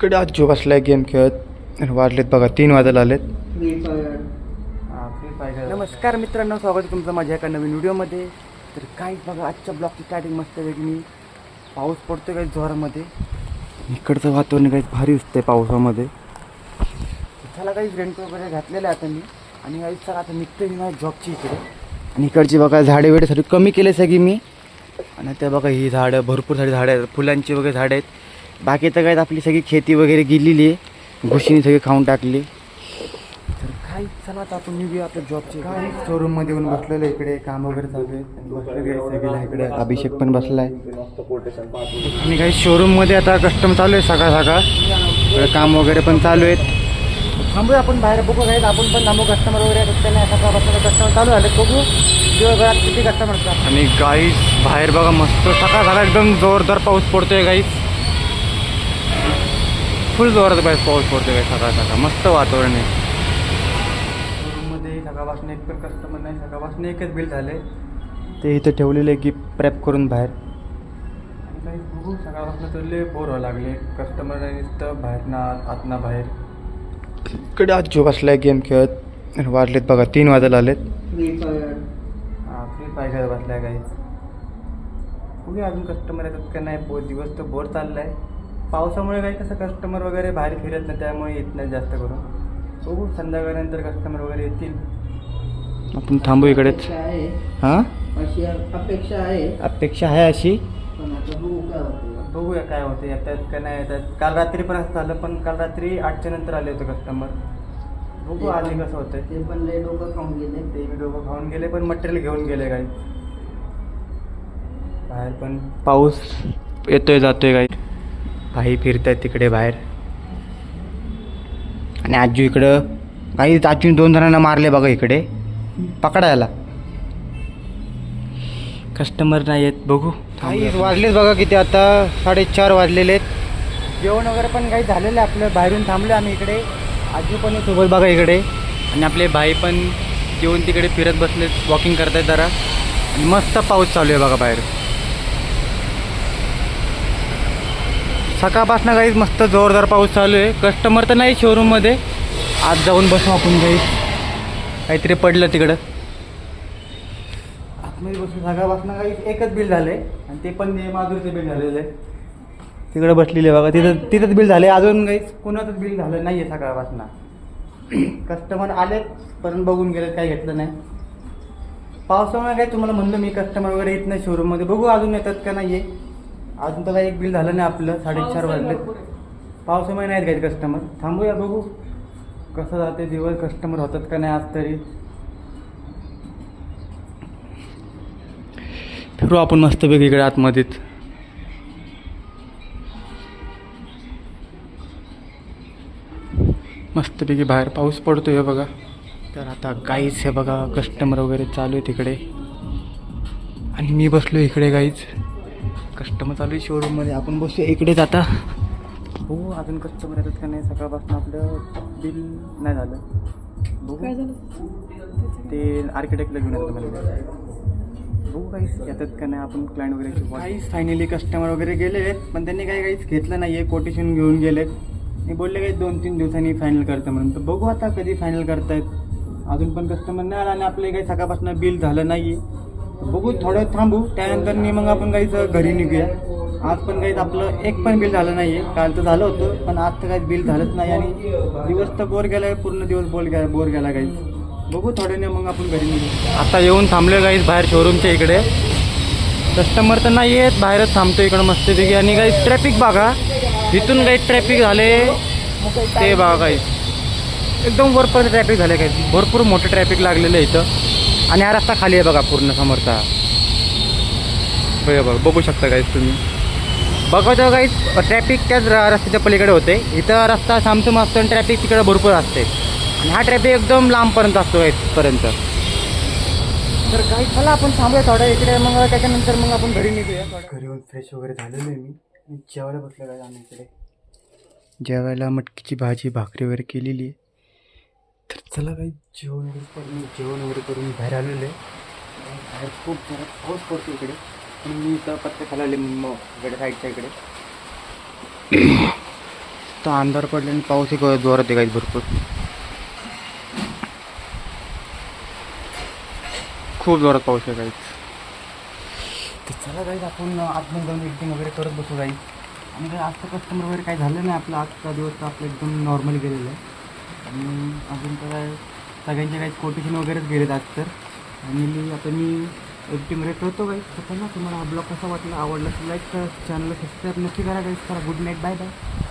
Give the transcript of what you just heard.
इकडे आज जो बसलाय गेम खेळत. वाजलेत बघा 3 वाजायला आलेत. नमस्कार मित्रांनो, स्वागत आहे तुमचं माझ्या एका नवीन व्हिडिओमध्ये. तर काहीच बघा, आजच्या ब्लॉगची स्टार्टिंग मस्त वेगळी. मी पाऊस पडतोय काही जोरामध्ये. इकडचं वातावरण काही भारी दिसतंय पावसामध्ये. त्याला काही रेनकोट वगैरे घातलेलं आहे आता मी. आणि काही सर आता निघतोय मी माझ्या जॉबची इकडे. आणि इकडची बघा झाडे वेडे सगळी कमी केले सगळी मी. आणि त्या बघा ही झाडं, भरपूर सारी झाडं आहेत, फुलांची वगैरे झाडं आहेत. बाकी तर काय आपली सगळी खेती वगैरे गेलेली आहे, घुशीने सगळी खाऊन टाकली. तर काय चला आता आपण निघूया आपल्या जॉबचे. काय शोरूममध्ये येऊन बसलेलं इकडे, काम वगैरे चालू आहे. बसलेले सगळे इकडे, अभिषेक पण बसला आहे. आणि काही शोरूममध्ये आता कस्टमर चालू आहे सकाळ सकाळ, काम वगैरे पण चालू आहेत. थांबूया आपण बाहेर, बघू काय आपण पण थांबू. कस्टमर वगैरे नाही, सकाळपासून कस्टमर चालू झाले, बघू दिवसभरात किती कस्टमर असतात. आणि गाईस बाहेर बघा मस्त सकाळ सकाळ एकदम जोरदार पाऊस पडतोय गाईस. फुल जोरात बाहेर पाऊस पडतोय गाईस सकाळ सकाळ. मस्त वातावरण आहे. शोरूममध्ये सकाळपासून एक पण कस्टमर नाही, सकाळपासून एकच बिल झाले. ते इथं ठेवलेले गिफ्ट प्रॅप करून बाहेर. आणि काही बघू सकाळपासून तर लय बोर व्हायला लागले, कस्टमर नाही नुसतं बाहेर ना आत ना बाहेर. इकडे आज जो बसलाय गेम खेळत. वाजलेत बघा 3 वाजायला आलेत. फ्री फायर बसलाय काही. बघूया अजून कस्टमर येतात का नाही. दिवस तर बोर चाललाय. पावसामुळे काही कसं कस्टमर वगैरे बाहेर फिरत नाही, त्यामुळे येत नाही जास्त करून. बघू संध्याकाळनंतर कस्टमर वगैरे येतील. आपण थांबू इकडेच. हां अशी अपेक्षा आहे अशी. बघूया काय होते, येतात का नाही येतात. काल रात्री पण असं झालं, पण काल रात्री 8च्या नंतर आले होते कस्टमर. बघू आज कसं होतंय. ते पण लय डोकं खाऊन गेले. ते डोकं खाऊन गेले, पण मटेरियल घेऊन गेले काही. बाहेर पण पाऊस येतोय जातोय काही. काही फिरतायत तिकडे बाहेर. आणि आजू इकडं काही आजून 2 जणांना मारले बघा इकडे पकडायला. कस्टमर नाही आहेत, बघू. काही वाजलेत बघा किती, आता 4:30 वाजलेले आहेत. जेवण वगैरे पण काही झालेलं आहे आपलं. बाहेरून थांबलो आम्ही इकडे. आजू पण सोबत बघा इकडे. आणि आपले भाई पण जेवण तिकडे फिरत बसलेत, वॉकिंग करतायत जरा. आणि मस्त पाऊस चालू आहे बघा बाहेर. सकाळपासून काही मस्त जोरदार पाऊस चालू आहे. कस्टमर तर नाही शोरूममध्ये. आज जाऊन बसू आपण काही. काहीतरी पडलं तिकडं आतमध्ये बसून. सकाळपासून काही एकच बिल झाले, आणि ते पण माधुरीचे बिल झालेलं आहे. तिकडं बसलेले बघा, तिथंच बिल झाले. अजून काही कोणाचंच बिल झालं नाही आहे सकाळपासून. कस्टमर आलेत पण बघून गेलेत, काही घेतलं नाही. पावसामुळे काय तुम्हाला म्हणलं मी, कस्टमर वगैरे येत नाही शोरूममध्ये. बघू अजून येतात का नाही आहे. अजून तर काही एक बिल झालं नाही आपलं. 4:30 वाजले. पावसामुळे नाहीत काही कस्टमर. थांबूया बघू कसं जाते दिवस, कस्टमर होतात का नाही आज तरी. फिरू आपण मस्तपैकी इकडे आतमध्येच. मस्तपैकी बाहेर पाऊस पडतोय बघा. तर आता गाईच हे बघा, कस्टमर वगैरे चालू आहे तिकडे. आणि मी बसलो इकडे गाईच. कस्टमर चालू आहे शोरूममध्ये, आपण बसू इकडेच आता. हो अजून कस्टमर येतात का नाही. सकाळपासून आपलं बिल नाही झालं. बघू काय झालं, ते आर्किटेक्टला घेऊन येतात मला. बघू काहीच येतात का नाही. आपण क्लायंट वगैरे काहीच फायनली कस्टमर वगैरे गेले, पण त्यांनी काहीच घेतलं नाही आहे. कोटेशन घेऊन गेलेत. मी बोलले काही 2-3 दिवसांनी फायनल करतं म्हणून. तर बघू आता कधी फायनल करतायत. अजून पण कस्टमर नाही आला, आणि आपलं काही सकाळपासून बिल झालं नाही आहे. बघू थोडं थांबू, त्यानंतर मग आपण काहीच घरी निघूया. आज पण काहीच आपलं एक पण बिल झालं नाही आहे. काल तर झालं होतं, पण आज तर काहीच बिल झालंच नाही. आणि दिवस तर बोर गेला आहे, पूर्ण दिवस बोर गेला काहीच. बघू थोड्याने मग आपण घरी निघू. आता येऊन थांबलो काहीच बाहेर शोरूमच्या इकडे. कस्टमर तर नाही आहेत, बाहेरच थांबतो इकडं मस्तपैकी. आणि काही ट्रॅफिक बघा, इथून काही ट्रॅफिक झाले ते बघा. काही एकदम वरपर्यंत ट्रॅफिक झाले, काही भरपूर मोठं ट्रॅफिक लागलेलं आहे इथं. आणि हा रस्ता खाली आहे बघा पूर्ण समोरचा. बघा बघू शकता काहीच तुम्ही. बघा तेव्हा काहीच ट्रॅफिक त्याच रस्त्याच्या पलीकडे होते. इथं रस्ता सामसूम असतो आणि ट्रॅफिक तिकडे भरपूर असते. आणि हा ट्रॅफिक एकदम लांबपर्यंत असतो काहीपर्यंत. तर काही चला आपण थांबूया थोडं इकडे, मग त्याच्यानंतर मग आपण घरी निघूया. घरी येऊन फ्रेश वगैरे झालेलो आहे मी. जेवायला बसलं काय आम्ही इकडे. जेवायला मटकीची भाजी भाकरी वगैरे केलेली आहे. तर चला काही जेवण वगैरे करून बाहेर आलेलं आहे. बाहेर खूप जरा पाऊस पडतो इकडे. पण मी इथं पत्ते खाला आले मग इकडे साईडच्या इकडे. मस्त अंधार पडले आणि पाऊस एक जोरात आहे गाईज भरपूर. खूप जोरात पाऊस आहे गाईज. तर चला गाईज आपण आतमध्ये जाऊन एडिटिंग वगैरे करत बसू गाईज. आणि काही आजचं कस्टमर वगैरे काही झालं नाही आपलं. आजचा दिवस तर आपलं एकदम नॉर्मली गेलेलं आहे. आणि अजून तर काय सगळ्यांचे काही कोटेशन वगैरेच गेलेत आज तर. आणि आता मी एडिटिंग वगैरे करतो गाईज. तर चला तुम्हाला हा ब्लॉग कसा वाटला, आवडला तर लाईक करा, चॅनलला सबस्क्राईब नक्की करा गाईज. करा. Good night, bye bye.